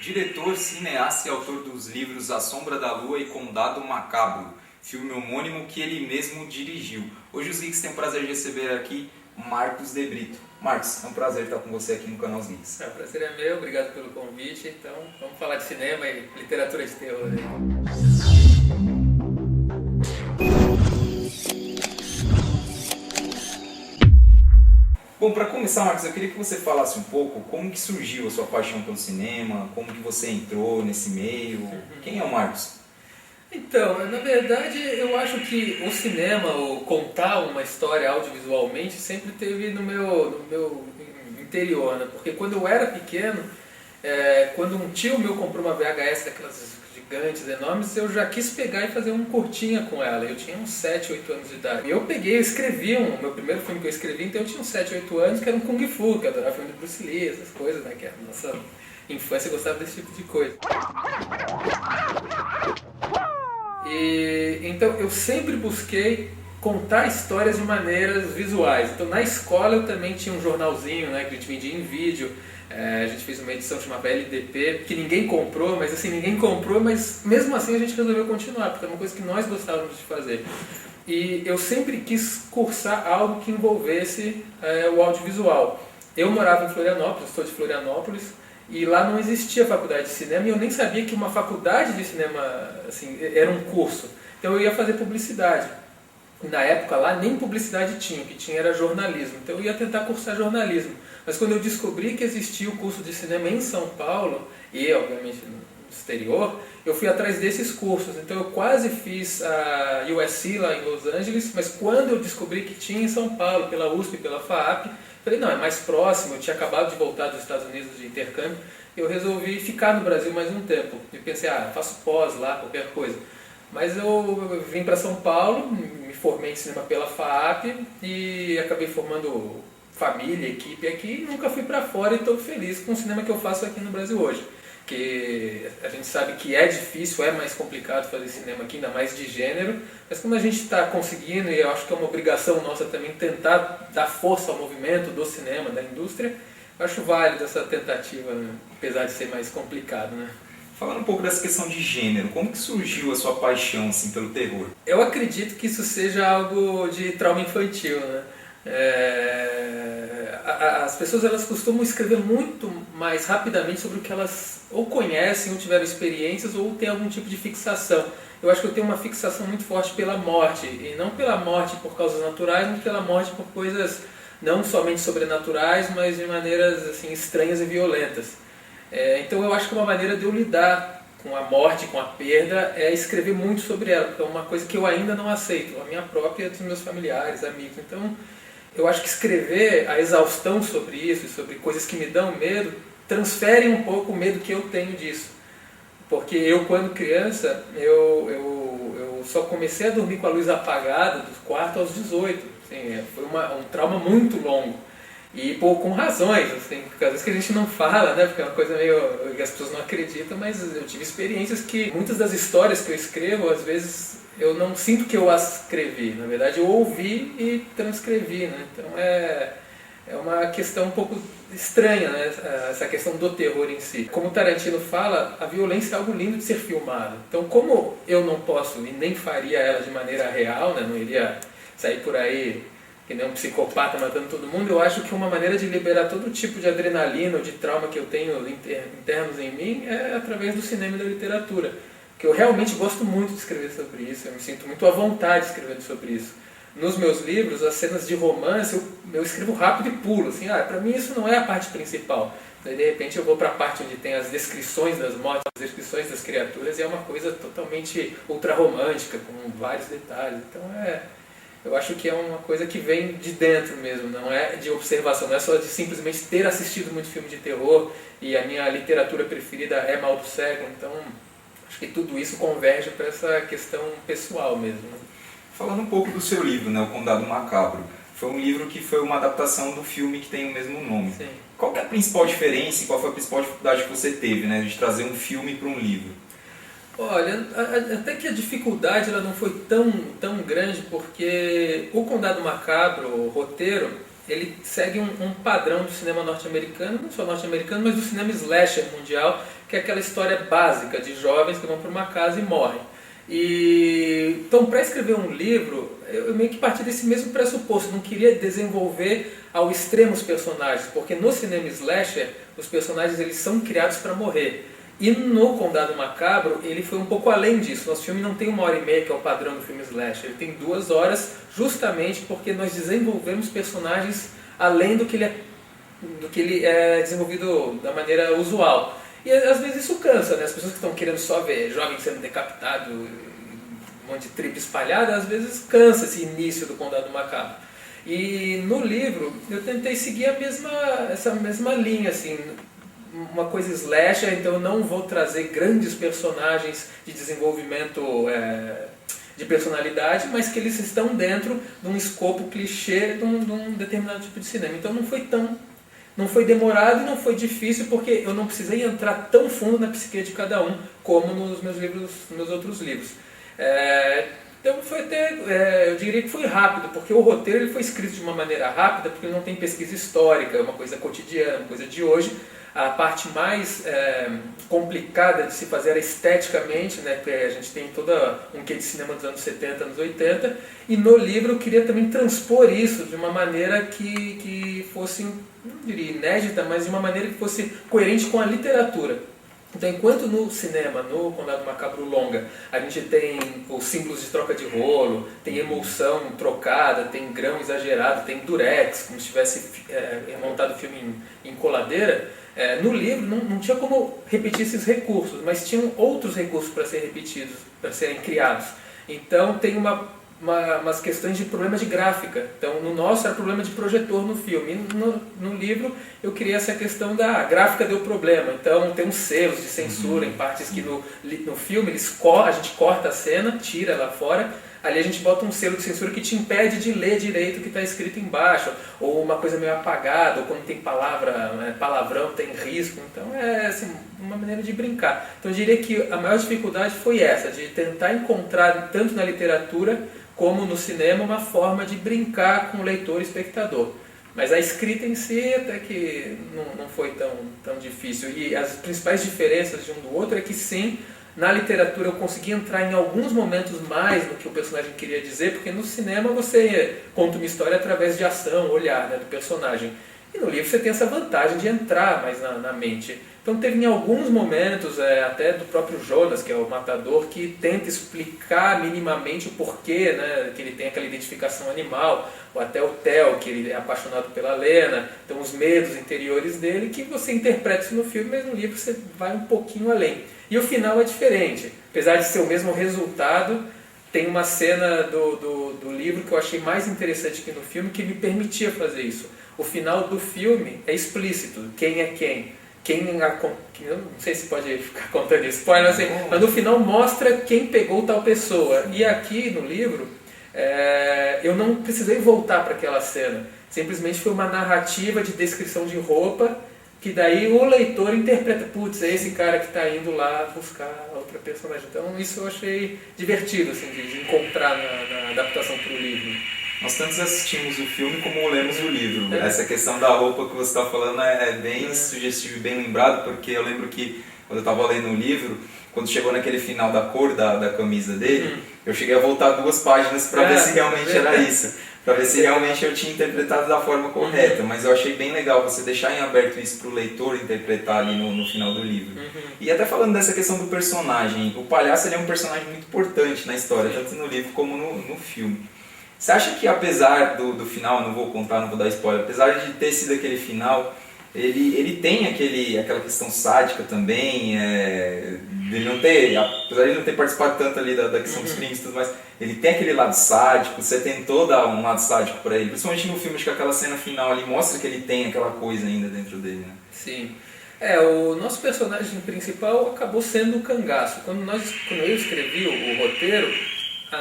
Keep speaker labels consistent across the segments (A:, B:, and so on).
A: Diretor, cineasta e autor dos livros A Sombra da Lua e Condado Macabro, filme homônimo que ele mesmo dirigiu. Hoje os Geeks têm o prazer de receber aqui Marcos de Brito. Marcos, é um prazer estar com você aqui no canal Os Geeks.
B: O prazer é meu, obrigado pelo convite. Então vamos falar de cinema e literatura de terror aí.
A: Bom, para começar, Marcos, eu queria que você falasse um pouco como que surgiu a sua paixão pelo cinema, como que você entrou nesse meio, quem é o Marcos?
B: Então, na verdade, eu acho que o cinema, ou contar uma história audiovisualmente, sempre teve no meu interior, né? Porque quando eu era pequeno, quando um tio meu comprou uma VHS daquelas gigantes, enormes, eu já quis pegar e fazer um curtinha com ela. Eu tinha uns 7, 8 anos de idade. E eu peguei, eu escrevi meu primeiro filme que eu escrevi, então eu tinha uns 7, 8 anos, que era um Kung Fu, que eu adorava filme de Bruce Lee, essas coisas, né? Que a nossa infância gostava desse tipo de coisa. Então eu sempre busquei contar histórias de maneiras visuais. Então na escola eu também tinha um jornalzinho, né, que a gente vendia em vídeo. A gente fez uma edição chamada LDP, que ninguém comprou, mas mesmo assim a gente resolveu continuar, porque é uma coisa que nós gostávamos de fazer. E eu sempre quis cursar algo que envolvesse o audiovisual. Eu morava em Florianópolis, sou de Florianópolis, e lá não existia faculdade de cinema, e eu nem sabia que uma faculdade de cinema assim, era um curso. Então eu ia fazer publicidade. Na época lá nem publicidade tinha, o que tinha era jornalismo. Então eu ia tentar cursar jornalismo. Mas quando eu descobri que existia o curso de cinema em São Paulo, e obviamente no exterior, eu fui atrás desses cursos. Então eu quase fiz a USC lá em Los Angeles, mas quando eu descobri que tinha em São Paulo, pela USP, pela FAAP, falei, não, é mais próximo, eu tinha acabado de voltar dos Estados Unidos de intercâmbio, eu resolvi ficar no Brasil mais um tempo. E pensei, faço pós lá, qualquer coisa. Mas eu vim para São Paulo, me formei em cinema pela FAAP e acabei formando família, equipe aqui, e nunca fui para fora e estou feliz com o cinema que eu faço aqui no Brasil hoje. Que a gente sabe que é difícil, é mais complicado fazer cinema aqui, ainda mais de gênero, mas quando a gente está conseguindo, e eu acho que é uma obrigação nossa também tentar dar força ao movimento do cinema, da indústria, eu acho válido essa tentativa, né? Apesar de ser mais complicado, né?
A: Falando um pouco dessa questão de gênero, como que surgiu a sua paixão assim, pelo terror?
B: Eu acredito que isso seja algo de trauma infantil, né? As pessoas elas costumam escrever muito mais rapidamente sobre o que elas ou conhecem, ou tiveram experiências, ou têm algum tipo de fixação. Eu acho que eu tenho uma fixação muito forte pela morte, e não pela morte por causas naturais, mas pela morte por coisas não somente sobrenaturais, mas de maneiras assim, estranhas e violentas. Então eu acho que uma maneira de eu lidar com a morte, com a perda, é escrever muito sobre ela, porque é uma coisa que eu ainda não aceito, a minha própria e dos meus familiares, amigos. Então eu acho que escrever a exaustão sobre isso, sobre coisas que me dão medo, transfere um pouco o medo que eu tenho disso. Porque eu, quando criança, eu só comecei a dormir com a luz apagada do quarto aos 18. Assim, foi um trauma muito longo. E com razões, assim, coisas que a gente não fala, né? Porque é uma coisa meio que as pessoas não acreditam, mas eu tive experiências que muitas das histórias que eu escrevo, às vezes eu não sinto que eu as escrevi, na verdade eu ouvi e transcrevi, né? Então é uma questão um pouco estranha, né? Essa questão do terror em si. Como o Tarantino fala, a violência é algo lindo de ser filmado. Então como eu não posso e nem faria ela de maneira real, né? Não iria sair por aí que nem um psicopata matando todo mundo, eu acho que uma maneira de liberar todo tipo de adrenalina ou de trauma que eu tenho internos em mim é através do cinema e da literatura. Que eu realmente gosto muito de escrever sobre isso, eu me sinto muito à vontade escrevendo sobre isso. Nos meus livros, as cenas de romance, eu escrevo rápido e pulo, assim, para mim isso não é a parte principal. Daí de repente eu vou para a parte onde tem as descrições das mortes, as descrições das criaturas, e é uma coisa totalmente ultra romântica, com vários detalhes. Então eu acho que é uma coisa que vem de dentro mesmo, não é de observação, não é só de simplesmente ter assistido muito filme de terror, e a minha literatura preferida é Mal do Século, então acho que tudo isso converge para essa questão pessoal mesmo.
A: Falando um pouco do seu livro, né, O Condado Macabro, foi um livro que foi uma adaptação do filme que tem o mesmo nome.
B: Sim.
A: Qual que é a principal diferença e qual foi a principal dificuldade que você teve, né, de trazer um filme para um livro?
B: Olha, até que a dificuldade ela não foi tão grande, porque o Condado Macabro, o roteiro, ele segue um padrão do cinema norte-americano, não só norte-americano, mas do cinema slasher mundial, que é aquela história básica de jovens que vão para uma casa e morrem. Então, para escrever um livro, eu meio que parti desse mesmo pressuposto, não queria desenvolver ao extremo os personagens, porque no cinema slasher, os personagens eles são criados para morrer. E no Condado Macabro, ele foi um pouco além disso. Nosso filme não tem 1h30, que é o padrão do filme slasher. Ele tem 2 horas, justamente porque nós desenvolvemos personagens além do que ele é desenvolvido da maneira usual. E às vezes isso cansa, né? As pessoas que estão querendo só ver jovens sendo decapitados, um monte de tripa espalhada, às vezes cansa esse início do Condado Macabro. E no livro eu tentei seguir essa mesma linha, assim, uma coisa slasher, então eu não vou trazer grandes personagens de desenvolvimento de personalidade, mas que eles estão dentro de um escopo clichê de um determinado tipo de cinema. Então não foi demorado e não foi difícil, porque eu não precisei entrar tão fundo na psique de cada um, como nos meus outros livros. Então foi eu diria que foi rápido, porque o roteiro ele foi escrito de uma maneira rápida, porque ele não tem pesquisa histórica, é uma coisa cotidiana, uma coisa de hoje. A parte mais complicada de se fazer era esteticamente, né, porque a gente tem toda um quê de cinema dos anos 70, anos 80, e no livro eu queria também transpor isso de uma maneira que fosse, não diria inédita, mas de uma maneira que fosse coerente com a literatura. Então, enquanto no cinema, no Condado Macabro longa, a gente tem os símbolos de troca de rolo, tem emulsão trocada, tem grão exagerado, tem durex, como se tivesse montado o filme em coladeira, no livro não tinha como repetir esses recursos, mas tinham outros recursos para serem repetidos, para serem criados. Então tem umas questões de problema de gráfica. Então no nosso era problema de projetor no filme. E no livro eu criei essa questão da gráfica deu problema. Então tem uns selos de censura em partes que no filme a gente corta a cena, tira lá fora. Ali a gente bota um selo de censura que te impede de ler direito o que está escrito embaixo, ou uma coisa meio apagada, ou quando tem palavrão, tem risco. Então é assim, uma maneira de brincar. Então eu diria que a maior dificuldade foi essa, de tentar encontrar, tanto na literatura como no cinema, uma forma de brincar com o leitor e espectador. Mas a escrita em si até que não foi tão difícil. E as principais diferenças de um do outro é que sim, na literatura eu consegui entrar em alguns momentos mais no que o personagem queria dizer, porque no cinema você conta uma história através de ação, olhar, né, do personagem. E no livro você tem essa vantagem de entrar mais na mente. Então teve em alguns momentos, até do próprio Jonas, que é o matador, que tenta explicar minimamente o porquê, né, que ele tem aquela identificação animal, ou até o Theo, que ele é apaixonado pela Lena, então os medos interiores dele, que você interpreta isso no filme, mas no livro você vai um pouquinho além. E o final é diferente. Apesar de ser o mesmo resultado, tem uma cena do livro que eu achei mais interessante que no filme, que me permitia fazer isso. O final do filme é explícito, quem é quem. Eu não sei se pode ficar contando spoiler, assim, mas no final mostra quem pegou tal pessoa. E aqui no livro, eu não precisei voltar para aquela cena. Simplesmente foi uma narrativa de descrição de roupa, que daí o leitor interpreta, putz, é esse cara que está indo lá buscar outra personagem. Então isso eu achei divertido, assim, de encontrar na adaptação para o livro.
A: Nós tanto assistimos o filme como lemos o livro. Essa questão da roupa que você está falando é bem sugestiva e bem lembrado, porque eu lembro que quando eu estava lendo o livro, quando chegou naquele final da cor da camisa dele, eu cheguei a voltar 2 páginas para ver se realmente era isso. Para ver se realmente eu tinha interpretado da forma correta, mas eu achei bem legal você deixar em aberto isso para o leitor interpretar ali no final do livro. E até falando dessa questão do personagem, o palhaço ele é um personagem muito importante na história, tanto no livro como no filme. Você acha que apesar do final, eu não vou contar, não vou dar spoiler, apesar de ter sido aquele final, ele tem aquela questão sádica também, dele não ter, apesar de ele não ter participado tanto ali da questão dos crimes e tudo mais, ele tem aquele lado sádico, você tentou dar um lado sádico para ele, principalmente no filme, acho que aquela cena final ali mostra que ele tem aquela coisa ainda dentro dele, né?
B: Sim. O nosso personagem principal acabou sendo o cangaço. Quando eu escrevi o roteiro,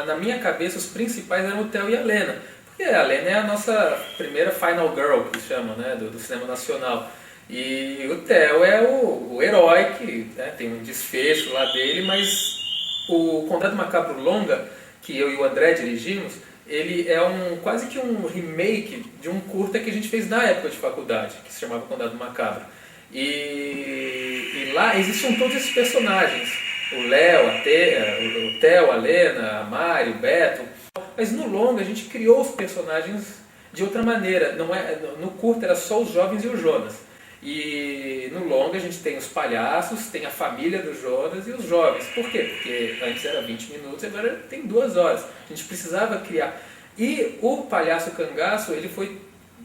B: na minha cabeça os principais eram o Theo e a Lena. Porque a Lena é a nossa primeira final girl, que chama, né, do cinema nacional. E o Theo é o herói que, né, tem um desfecho lá dele, mas o Condado Macabro longa, que eu e o André dirigimos, ele é quase que um remake de um curta que a gente fez na época de faculdade, que se chamava Condado Macabro. E E lá existiam todos esses personagens. O Léo, o Theo, a Lena, a Mari, o Beto. Mas no longa a gente criou os personagens de outra maneira. No curto era só os jovens e o Jonas. E no longa a gente tem os palhaços, tem a família do Jonas e os jovens. Por quê? Porque antes era 20 minutos, agora tem 2 horas. A gente precisava criar. E o Palhaço Cangaço, ele foi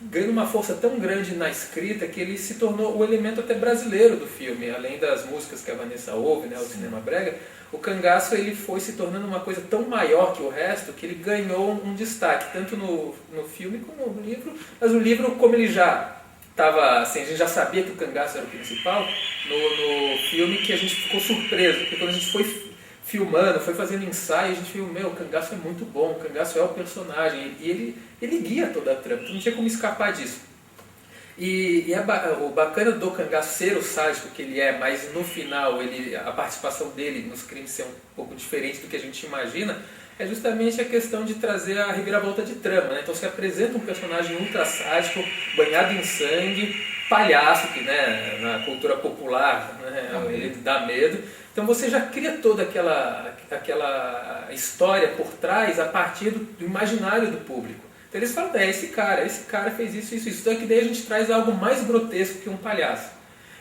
B: ganhando uma força tão grande na escrita que ele se tornou o elemento até brasileiro do filme. Além das músicas que a Vanessa ouve, né, o cinema brega, o Cangaço ele foi se tornando uma coisa tão maior que o resto que ele ganhou um destaque, tanto no filme como no livro. Mas o livro, como ele já estava, assim, a gente já sabia que o Cangaço era o principal, no filme que a gente ficou surpreso, porque quando a gente foi filmando, foi fazendo ensaio, a gente viu, o Cangaço é muito bom, o Cangaço é o personagem, e ele guia toda a trama, então não tinha como escapar disso. O bacana do Cangaço ser o sádico que ele é, mas no final a participação dele nos crimes ser um pouco diferente do que a gente imagina, é justamente a questão de trazer a reviravolta de trama, né? Então você apresenta um personagem ultra sádico, banhado em sangue, palhaço, que, né, na cultura popular, né, ele dá medo. Então você já cria toda aquela história por trás a partir do imaginário do público. Então eles falam, esse cara fez isso. Então que daí a gente traz algo mais grotesco que um palhaço.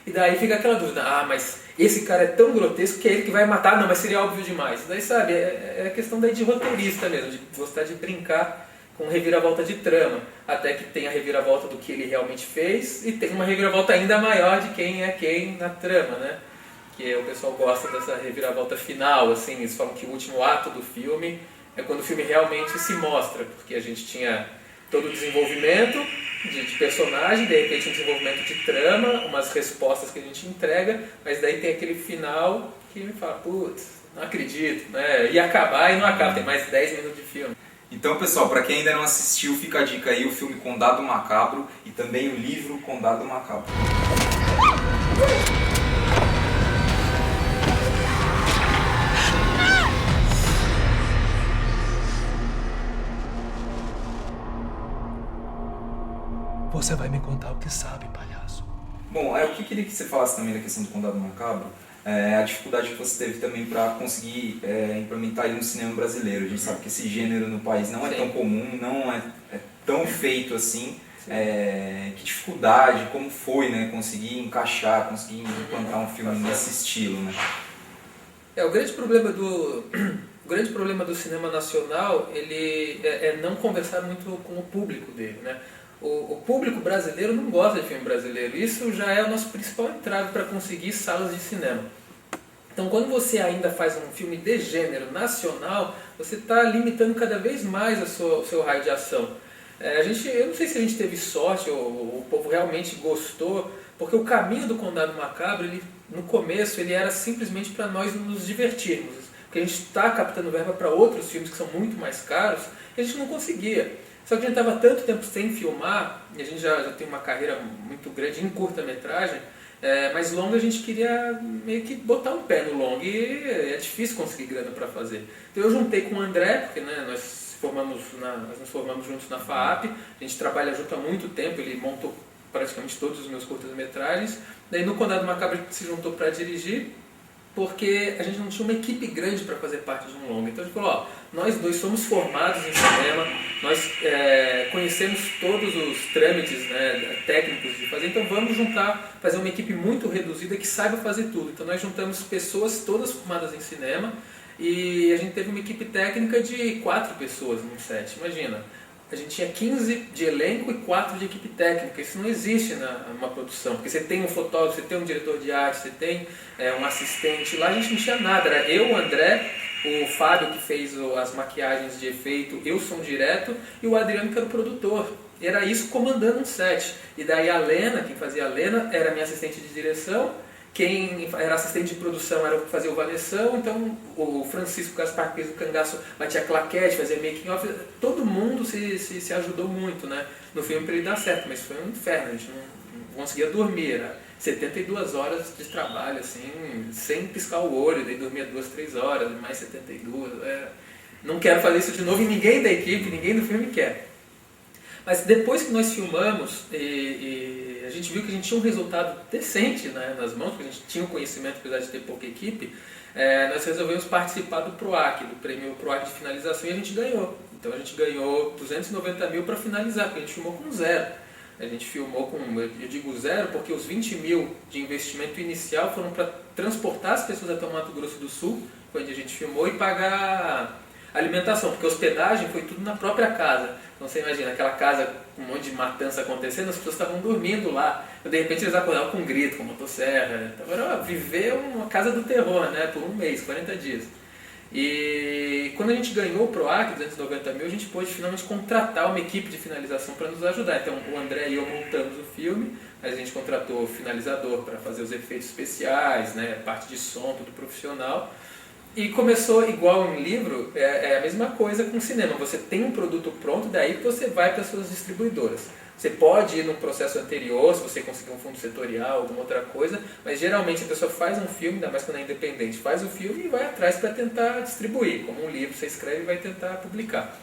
B: E daí fica aquela dúvida, mas esse cara é tão grotesco que é ele que vai matar, não, mas seria óbvio demais. Daí sabe, é a questão daí de roteirista mesmo, de gostar de brincar com reviravolta de trama, até que tem a reviravolta do que ele realmente fez e tem uma reviravolta ainda maior de quem é quem na trama, né? Que o pessoal gosta dessa reviravolta final, assim, eles falam que o último ato do filme é quando o filme realmente se mostra, porque a gente tinha todo o desenvolvimento de personagem, de repente um desenvolvimento de trama, umas respostas que a gente entrega, mas daí tem aquele final que me fala, putz, não acredito, né? Ia acabar e não acaba, tem mais 10 minutos de filme.
A: Então, pessoal, para quem ainda não assistiu, fica a dica aí, o filme Condado Macabro e também o livro Condado Macabro.
C: Você vai me contar o que sabe, palhaço.
A: Bom, eu queria que você falasse também da questão do Condado Macabro, a dificuldade que você teve também para conseguir implementar ele no cinema brasileiro. A gente sabe que esse gênero no país não é tão comum, não é tão feito assim. Que dificuldade, como foi, né, conseguir encaixar, conseguir implantar um filme nesse estilo, né?
B: O grande problema do cinema nacional ele é não conversar muito com o público dele, né? O público brasileiro não gosta de filme brasileiro. Isso já é o nosso principal entrave para conseguir salas de cinema. Então, quando você ainda faz um filme de gênero nacional, você está limitando cada vez mais o seu raio de ação. Eu não sei se a gente teve sorte ou o povo realmente gostou, porque o caminho do Condado Macabro, no começo, ele era simplesmente para nós nos divertirmos. Porque a gente está captando verba para outros filmes que são muito mais caros e a gente não conseguia. Só que a gente estava tanto tempo sem filmar, e a gente já tem uma carreira muito grande em curta-metragem, mas longa a gente queria meio que botar um pé no longa e é difícil conseguir grana para fazer. Então eu juntei com o André, porque né, nós nos formamos juntos na FAAP, a gente trabalha junto há muito tempo, ele montou praticamente todos os meus curtas-metragens. Daí no Condado Macabro a gente se juntou para dirigir, porque a gente não tinha uma equipe grande para fazer parte de um longa. Então a gente falou, nós dois somos formados em cinema, nós conhecemos todos os trâmites, né, técnicos de fazer, então vamos fazer uma equipe muito reduzida que saiba fazer tudo. Então nós juntamos pessoas todas formadas em cinema e a gente teve uma equipe técnica de 4 pessoas no set, imagina. A gente tinha 15 de elenco e 4 de equipe técnica. Isso não existe numa produção, porque você tem um fotógrafo, você tem um diretor de arte, você tem um assistente. Lá a gente não tinha nada, era eu, o André, o Fábio que fez as maquiagens de efeito, eu som direto, e o Adriano que era o produtor. Era isso comandando um set. E daí a Lena, quem fazia a Lena, era minha assistente de direção. Quem era assistente de produção era o que fazia o Vanessão, então o Francisco Gaspar, que fez o Cangaço, batia claquete, fazia making off, todo mundo se ajudou muito, né, no filme para ele dar certo, mas foi um inferno, a gente não conseguia dormir, era 72 horas de trabalho, assim, sem piscar o olho, daí dormia 2, 3 horas, mais 72, não quero fazer isso de novo e ninguém da equipe, ninguém do filme quer. Mas depois que nós filmamos, a gente viu que a gente tinha um resultado decente, né, nas mãos, porque a gente tinha o conhecimento, apesar de ter pouca equipe, nós resolvemos participar do PROAC, do prêmio PROAC de finalização, e a gente ganhou. Então a gente ganhou 290 mil para finalizar, porque a gente filmou com zero. A gente filmou com, eu digo zero, porque os 20 mil de investimento inicial foram para transportar as pessoas até o Mato Grosso do Sul, onde a gente filmou, e pagar alimentação, porque a hospedagem foi tudo na própria casa. Então você imagina, aquela casa com um monte de matança acontecendo, as pessoas estavam dormindo lá. Então, de repente eles acordavam com um grito, com motosserra. Então era viver uma casa do terror, né, por um mês, 40 dias. E quando a gente ganhou o PROAC, 290 mil, a gente pôde finalmente contratar uma equipe de finalização para nos ajudar. Então o André e eu montamos o filme, a gente contratou o finalizador para fazer os efeitos especiais, né, parte de som, tudo profissional. E começou igual um livro, é a mesma coisa com o cinema. Você tem um produto pronto, daí que você vai para as suas distribuidoras. Você pode ir num processo anterior, se você conseguir um fundo setorial, alguma outra coisa, mas geralmente a pessoa faz um filme, ainda mais quando é independente, faz o filme e vai atrás para tentar distribuir. Como um livro, você escreve e vai tentar publicar.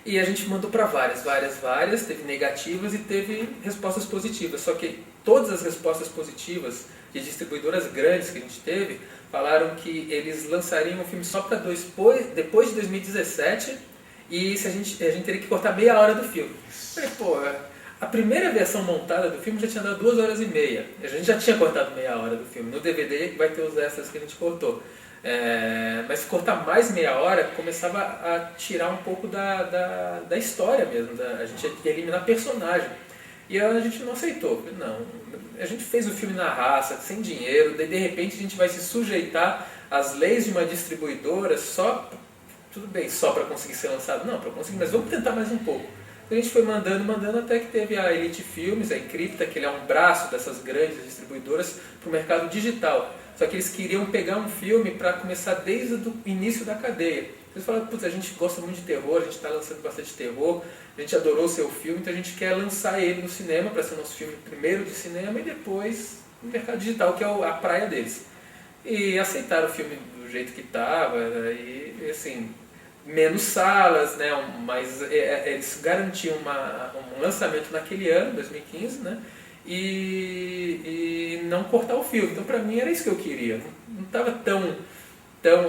B: E a gente mandou para várias, teve negativas e teve respostas positivas. Só que todas as respostas positivas de distribuidoras grandes que a gente teve, falaram que eles lançariam o filme só para depois de 2017 e a gente teria que cortar meia hora do filme. Eu falei, pô, a primeira versão montada do filme já tinha dado 2 horas e meia. A gente já tinha cortado meia hora do filme. No DVD vai ter os extras que a gente cortou. Mas cortar mais meia hora começava a tirar um pouco da história mesmo. A gente ia eliminar personagem. E a gente não aceitou. Não, a gente fez o filme na raça, sem dinheiro, daí de repente a gente vai se sujeitar às leis de uma distribuidora tudo bem, só para conseguir ser lançado? Não, para conseguir, mas vamos tentar mais um pouco. Então a gente foi mandando, até que teve a Elite Filmes, a Encripta, que ele é um braço dessas grandes distribuidoras para o mercado digital. Só que eles queriam pegar um filme para começar desde o início da cadeia. Eles falaram, putz, a gente gosta muito de terror, a gente está lançando bastante terror, a gente adorou o seu filme, então a gente quer lançar ele no cinema, para ser o nosso filme primeiro de cinema e depois no mercado digital, que é a praia deles. E aceitaram o filme do jeito que estava, e assim, menos salas, né, mas eles garantiam um lançamento naquele ano, 2015, né, e não cortar o filme. Então para mim era isso que eu queria, não estava tão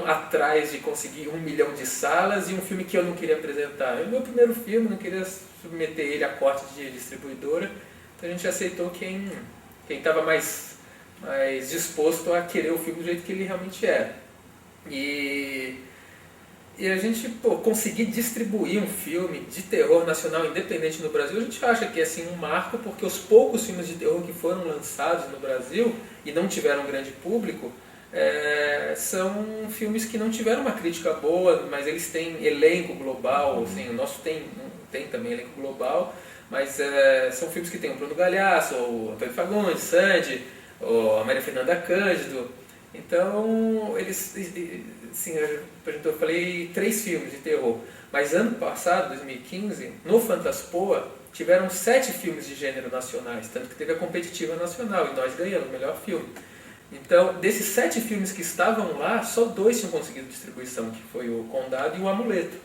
B: atrás de conseguir 1 milhão de salas e um filme que eu não queria apresentar. É o meu primeiro filme, não queria submeter ele a corte de distribuidora, então a gente aceitou quem estava mais disposto a querer o filme do jeito que ele realmente era. E a gente, conseguir distribuir um filme de terror nacional independente no Brasil, a gente acha que é assim um marco, porque os poucos filmes de terror que foram lançados no Brasil e não tiveram grande público, são filmes que não tiveram uma crítica boa, mas eles têm elenco global, assim, o nosso tem também elenco global, mas são filmes que tem o Bruno Galhaço, o Antônio Fagundes, Sandy, a Maria Fernanda Cândido. Então, eles, assim, eu falei 3 filmes de terror, mas ano passado, 2015, no Fantaspoa, tiveram 7 filmes de gênero nacionais, tanto que teve a competitiva nacional e nós ganhamos o melhor filme. Então, desses 7 filmes que estavam lá, só 2 tinham conseguido distribuição, que foi o Condado e o Amuleto.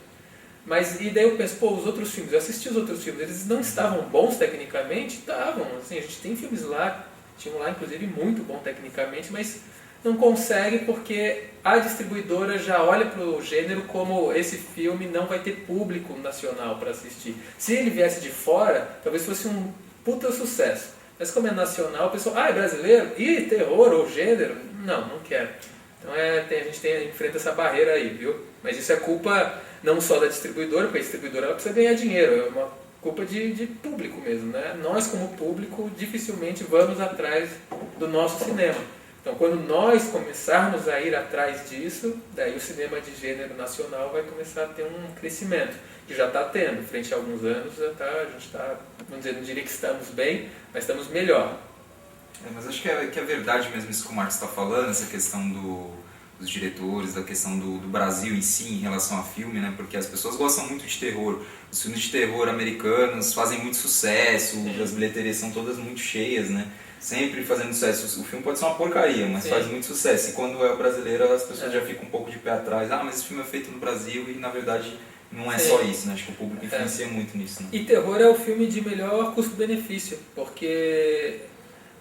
B: E daí eu penso, os outros filmes, eu assisti os outros filmes, eles não estavam bons tecnicamente? Estavam, assim, a gente tem filmes lá, tinham lá inclusive muito bom tecnicamente, mas não consegue porque a distribuidora já olha para o gênero como esse filme não vai ter público nacional para assistir. Se ele viesse de fora, talvez fosse um puta sucesso. Mas como é nacional, o pessoal, é brasileiro? Ih, terror ou gênero? Não quero. Então a gente enfrenta essa barreira aí, viu? Mas isso é culpa não só da distribuidora, porque a distribuidora ela precisa ganhar dinheiro, é uma culpa de público mesmo, né? Nós como público dificilmente vamos atrás do nosso cinema. Então quando nós começarmos a ir atrás disso, daí o cinema de gênero nacional vai começar a ter um crescimento. Que já está tendo, frente a alguns anos, a gente está, vamos dizer, não diria que estamos bem, mas estamos melhor.
A: Mas acho que é verdade mesmo isso que o Marcos está falando, essa questão dos diretores, da questão do Brasil em si em relação a filme, né? Porque as pessoas gostam muito de terror. Os filmes de terror americanos fazem muito sucesso, as bilheterias são todas muito cheias, né? Sempre fazendo sucesso. O filme pode ser uma porcaria, mas faz muito sucesso. E quando é o brasileiro, as pessoas já ficam um pouco de pé atrás. Mas esse filme é feito no Brasil e, na verdade, não é
B: Sim.
A: só isso, né? Acho que o público influencia muito nisso, né?
B: E terror é o filme de melhor custo-benefício, porque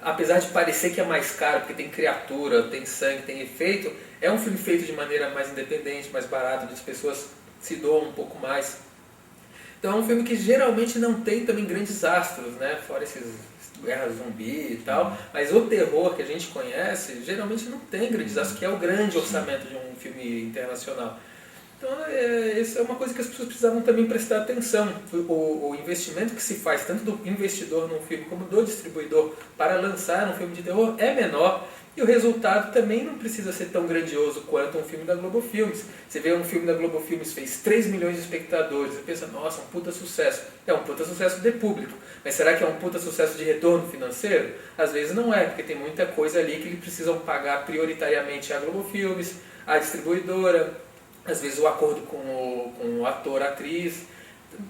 B: apesar de parecer que é mais caro, porque tem criatura, tem sangue, tem efeito, é um filme feito de maneira mais independente, mais barato, onde as pessoas se doam um pouco mais. Então é um filme que geralmente não tem também grandes astros, né? Fora esses guerra zumbi e tal, mas o terror que a gente conhece geralmente não tem grandes astros, que é o grande orçamento de um filme internacional. Então, isso é uma coisa que as pessoas precisavam também prestar atenção. O investimento que se faz, tanto do investidor num filme como do distribuidor, para lançar um filme de terror é menor. E o resultado também não precisa ser tão grandioso quanto um filme da Globo Filmes. Você vê um filme da Globo Filmes fez 3 milhões de espectadores, você pensa, nossa, um puta sucesso. É um puta sucesso de público. Mas será que é um puta sucesso de retorno financeiro? Às vezes não é, porque tem muita coisa ali que eles precisam pagar prioritariamente à Globo Filmes, à distribuidora, às vezes o acordo com o ator, atriz.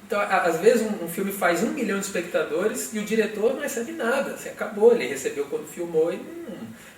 B: Então, às vezes um filme faz 1 milhão de espectadores e o diretor não recebe nada. Assim, acabou, ele recebeu quando filmou e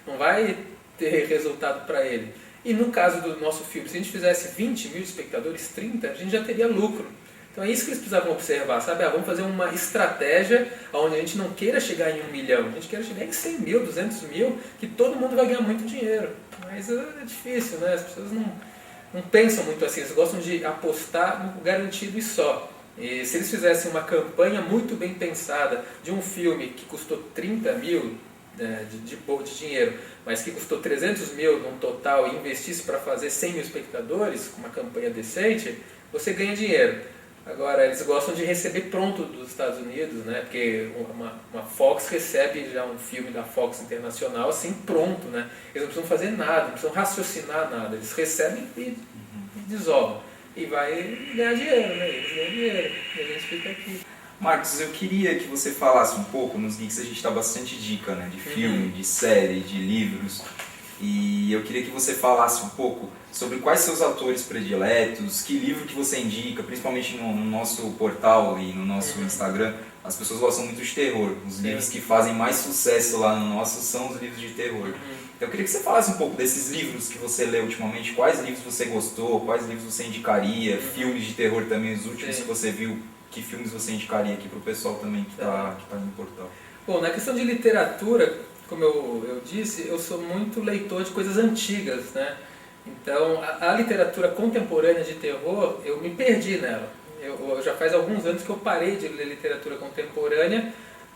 B: não vai ter resultado para ele. E no caso do nosso filme, se a gente fizesse 20 mil espectadores, 30, a gente já teria lucro. Então é isso que eles precisavam observar, sabe? Vamos fazer uma estratégia onde a gente não queira chegar em 1 milhão, a gente queira chegar em 100 mil, 200 mil, que todo mundo vai ganhar muito dinheiro. Mas é difícil, né? As pessoas não pensam muito assim, eles gostam de apostar no garantido e só. E se eles fizessem uma campanha muito bem pensada de um filme que custou 30 mil de dinheiro, mas que custou 300 mil no total e investisse para fazer 100 mil espectadores, com uma campanha decente, você ganha dinheiro. Agora, eles gostam de receber pronto dos Estados Unidos, né? Porque uma Fox recebe já um filme da Fox Internacional assim pronto, né? Eles não precisam fazer nada, não precisam raciocinar nada, eles recebem e desovam. E vai ganhar dinheiro, né? Eles ganham dinheiro, e a gente fica aqui.
A: Marcos, eu queria que você falasse um pouco, nos Geeks a gente dá bastante dica, né? De filme, de série, de livros. E eu queria que você falasse um pouco sobre quais seus autores prediletos, que livro que você indica, principalmente no nosso portal e no nosso Instagram. As pessoas gostam muito de terror. Os livros que fazem mais sucesso lá no nosso são os livros de terror. Então eu queria que você falasse um pouco desses livros que você leu ultimamente, quais livros você gostou, quais livros você indicaria, filmes de terror também, os últimos que você viu, que filmes você indicaria aqui para o pessoal também que tá no portal.
B: Bom, na questão de literatura, como eu disse, eu sou muito leitor de coisas antigas, né? Então, a literatura contemporânea de terror, eu me perdi nela. Eu já faz alguns anos que eu parei de ler literatura contemporânea,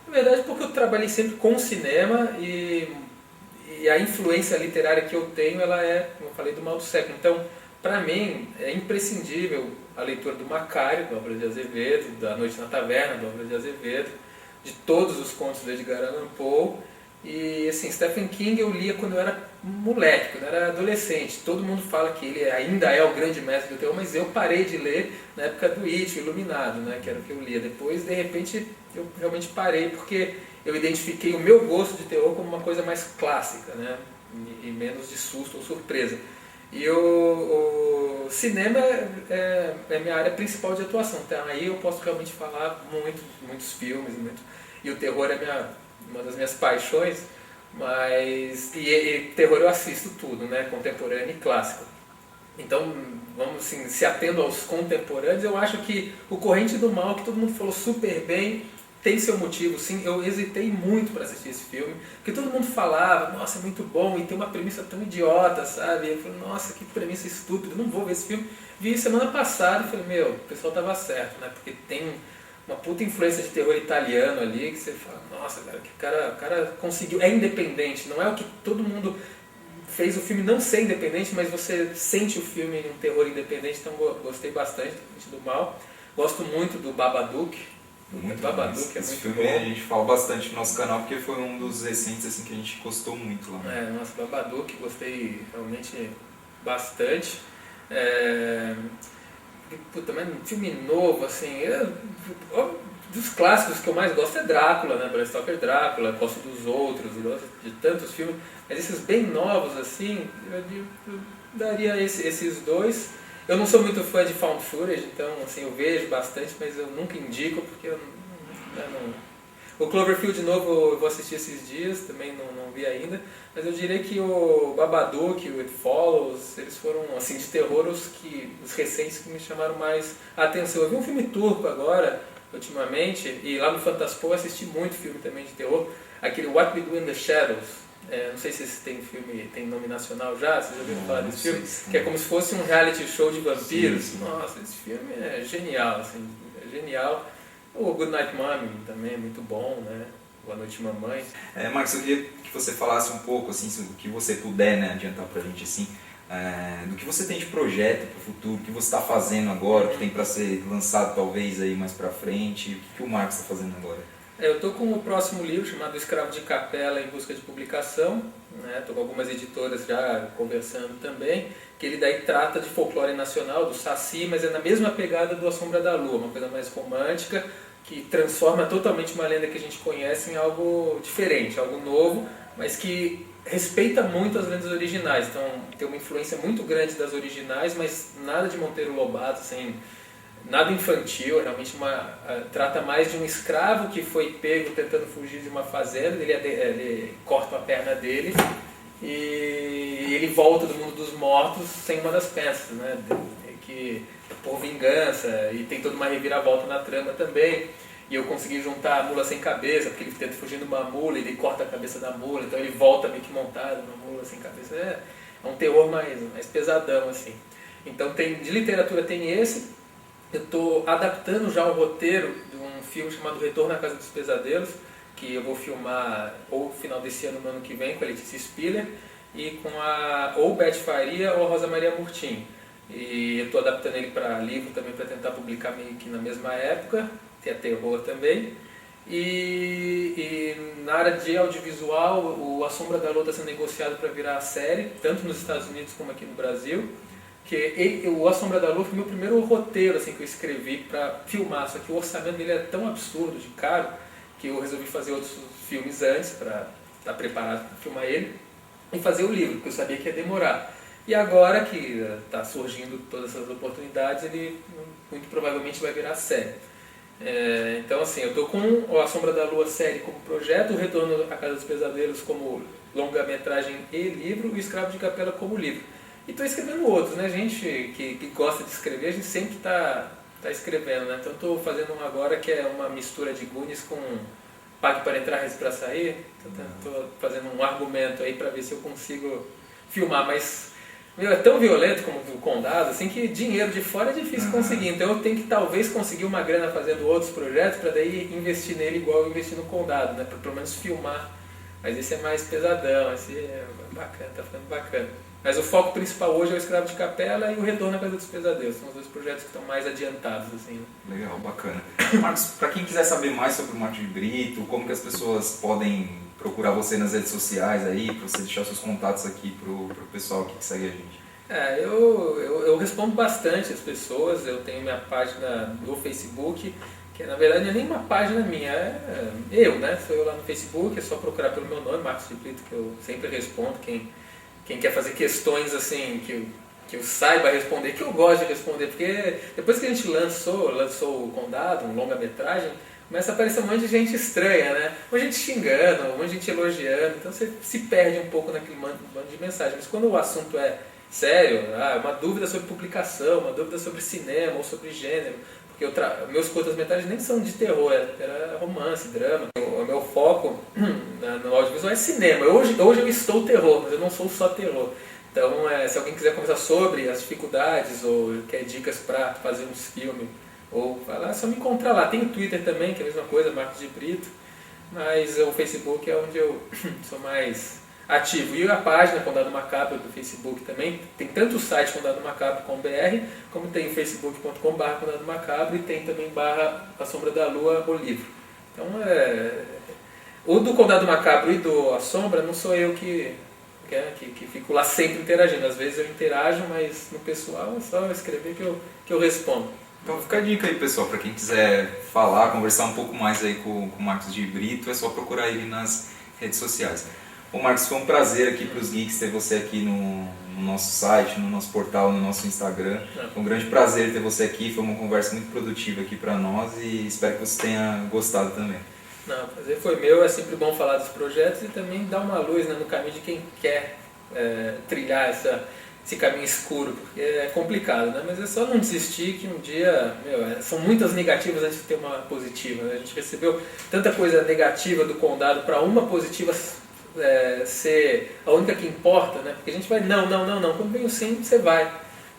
B: na verdade porque eu trabalhei sempre com cinema e a influência literária que eu tenho, ela é, como eu falei, do mal do século. Então, para mim, é imprescindível a leitura do Macário, do Álvaro de Azevedo, da Noite na Taverna, do Álvaro de Azevedo, de todos os contos de Edgar Allan Poe. E assim, Stephen King eu lia quando eu era moleque, quando eu era adolescente. Todo mundo fala que ele ainda é o grande mestre do terror, mas eu parei de ler na época do It, o Iluminado, né, que era o que eu lia. Depois, de repente, eu realmente parei porque eu identifiquei o meu gosto de terror como uma coisa mais clássica, né, e menos de susto ou surpresa. E o cinema é minha área principal de atuação, então aí eu posso realmente falar muitos filmes, e o terror é uma das minhas paixões, mas e terror eu assisto tudo, né, contemporâneo e clássico. Então, vamos assim, se atendo aos contemporâneos, eu acho que o Corrente do Mal, que todo mundo falou super bem, tem seu motivo, sim. Eu hesitei muito para assistir esse filme, porque todo mundo falava, nossa, é muito bom, e tem uma premissa tão idiota, sabe? Eu falei, nossa, que premissa estúpida, não vou ver esse filme. Vi semana passada e falei, meu, o pessoal estava certo, né? Porque tem uma puta influência de terror italiano ali, que você fala, nossa, cara, que o cara conseguiu, é independente, não é o que todo mundo fez o filme não ser independente, mas você sente o filme em um terror independente, então gostei bastante do Mal. Gosto muito do Babadook.
A: Muito
B: Babadook
A: bom.
B: é
A: Esse
B: muito
A: filme
B: bom.
A: a gente fala bastante no nosso canal porque foi um dos recentes assim, que a gente gostou muito lá.
B: Nossa, Babadook, gostei realmente bastante. Também um filme novo, assim, dos clássicos que eu mais gosto é Drácula, né? Bram Stoker Drácula, gosto dos outros, gosto de tantos filmes, mas esses bem novos, assim, eu daria esses dois. Eu não sou muito fã de found footage, então assim, eu vejo bastante, mas eu nunca indico porque eu O Cloverfield de novo eu vou assistir esses dias, também não vi ainda, mas eu diria que o Babadook, o It Follows, eles foram assim de terror os recentes que me chamaram mais a atenção. Eu vi um filme turco agora, ultimamente, e lá no Fantaspo eu assisti muito filme também de terror, aquele What We Do in the Shadows. Não sei se esse tem nome nacional já, vocês já ouviram falar desse filme? Que é como se fosse um reality show de vampiros. Sim. Nossa, esse filme é genial, assim, é genial. O Good Night Mommy também é muito bom, né? Boa Noite Mamãe.
A: Marcos, eu queria que você falasse um pouco, assim, o que você puder, né, adiantar pra gente, assim, do que você tem de projeto para o futuro, o que você está fazendo agora, o que tem para ser lançado talvez aí mais para frente, o que o Marcos está fazendo agora?
B: Eu estou com o próximo livro chamado Escravo de Capela em Busca de Publicação, estou com algumas editoras já conversando também, que ele daí trata de folclore nacional, do Saci, mas é na mesma pegada do A Sombra da Lua, uma coisa mais romântica, que transforma totalmente uma lenda que a gente conhece em algo diferente, algo novo, mas que respeita muito as lendas originais. Então tem uma influência muito grande das originais, mas nada de Monteiro Lobato, assim, nada infantil, realmente trata mais de um escravo que foi pego tentando fugir de uma fazenda, ele corta a perna dele e ele volta do mundo dos mortos sem uma das peças, né? Que por vingança, e tem toda uma reviravolta na trama também. E eu consegui juntar a mula sem cabeça, porque ele tenta fugir de uma mula e ele corta a cabeça da mula, então ele volta meio que montado numa mula sem cabeça. É um terror mais pesadão, assim. Então de literatura tem esse. Eu estou adaptando já o roteiro de um filme chamado Retorno à Casa dos Pesadelos, que eu vou filmar ou no final desse ano, no ano que vem, com a Letícia Spiller, e com ou Beth Faria ou a Rosa Maria Murtinho. E eu estou adaptando ele para livro também, para tentar publicar meio que na mesma época, tem a terror também. E na área de audiovisual, o A Sombra da Lua está sendo negociado para virar série, tanto nos Estados Unidos como aqui no Brasil. O A Sombra da Lua foi meu primeiro roteiro assim, que eu escrevi para filmar, só que o orçamento dele é tão absurdo, de caro, que eu resolvi fazer outros filmes antes para estar preparado para filmar ele e fazer o livro, porque eu sabia que ia demorar. E agora que está surgindo todas essas oportunidades, ele muito provavelmente vai virar série. Então assim, eu estou com A Sombra da Lua série como projeto, o Retorno à Casa dos Pesadelos como longa-metragem e livro, e o Escravo de Capela como livro. E estou escrevendo outros, né? Gente que gosta de escrever, a gente sempre está escrevendo, né? Então estou fazendo um agora que é uma mistura de Goonies com Pague para Entrar, Reze para Sair. Estou fazendo um argumento aí para ver se eu consigo filmar, mas é tão violento como o Condado, assim, que dinheiro de fora é difícil conseguir. Então eu tenho que talvez conseguir uma grana fazendo outros projetos para daí investir nele igual eu investi no Condado, né? Para pelo menos filmar. Mas esse é mais pesadão, esse é bacana, tá ficando bacana. Mas o foco principal hoje é o Escravo de Capela e o Retorno à Casa dos Pesadelos. São os dois projetos que estão mais adiantados, assim.
A: Legal, bacana. Marcos, para quem quiser saber mais sobre o Marcos de Brito, como que as pessoas podem procurar você nas redes sociais aí, para você deixar seus contatos aqui pro pessoal que segue a gente?
B: Eu respondo bastante as pessoas. Eu tenho minha página no Facebook, que na verdade não é nem uma página minha, né? Sou eu lá no Facebook, é só procurar pelo meu nome, Marcos de Brito, que eu sempre respondo. Quem quer fazer questões assim, que eu saiba responder, que eu gosto de responder, porque depois que a gente lançou o Condado, um longa-metragem, começa a aparecer um monte de gente estranha, né? Um monte de gente xingando, um monte de gente elogiando, então você se perde um pouco naquele bando de mensagens. Mas quando o assunto é sério, uma dúvida sobre publicação, uma dúvida sobre cinema ou sobre gênero, porque meus curtas-metragens nem são de terror, era romance, drama. O meu foco no audiovisual é cinema. Hoje eu estou terror, mas eu não sou só terror. Então, se alguém quiser conversar sobre as dificuldades ou quer dicas para fazer uns filmes, ou falar, é só me encontrar lá. Tem o Twitter também, que é a mesma coisa, Marcos de Brito, mas o Facebook é onde eu sou mais ativo. E a página Condado Macabro do Facebook também, tem tanto o site condadomacabro.com.br, como tem o facebook.com/Condado Macabro, e tem também /A Sombra da Lua, o livro. Então, o do Condado Macabro e do A Sombra não sou eu que fico lá sempre interagindo. Às vezes eu interajo, mas no pessoal é só escrever que eu respondo.
A: Então fica a dica aí, pessoal, para quem quiser falar, conversar um pouco mais aí com o Marcos de Brito, é só procurar ele nas redes sociais. Bom, Marcos, foi um prazer aqui para os geeks ter você aqui no nosso site, no nosso portal, no nosso Instagram. Foi um grande prazer ter você aqui, foi uma conversa muito produtiva aqui para nós e espero que você tenha gostado também.
B: Não, o prazer foi meu, é sempre bom falar dos projetos e também dar uma luz, né, no caminho de quem quer trilhar esse caminho escuro, porque é complicado, né? Mas é só não desistir que um dia, são muitas negativas antes de ter uma positiva, né? A gente recebeu tanta coisa negativa do condado para uma positiva ser a única que importa, né? Porque a gente vai, não, quando vem o sim, você vai.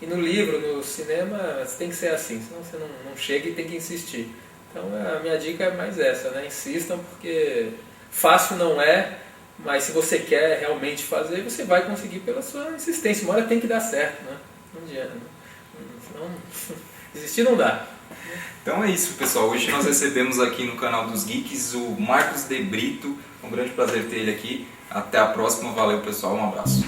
B: E no livro, no cinema, tem que ser assim, senão você não chega e tem que insistir. Então a minha dica é mais essa, né? Insistam, porque fácil não é, mas se você quer realmente fazer, você vai conseguir pela sua insistência. Uma hora tem que dar certo, né? Não adianta. Senão, desistir não dá.
A: Então é isso, pessoal. Hoje nós recebemos aqui no canal dos Geeks o Marcos de Brito. Um grande prazer ter ele aqui. Até a próxima. Valeu, pessoal. Um abraço.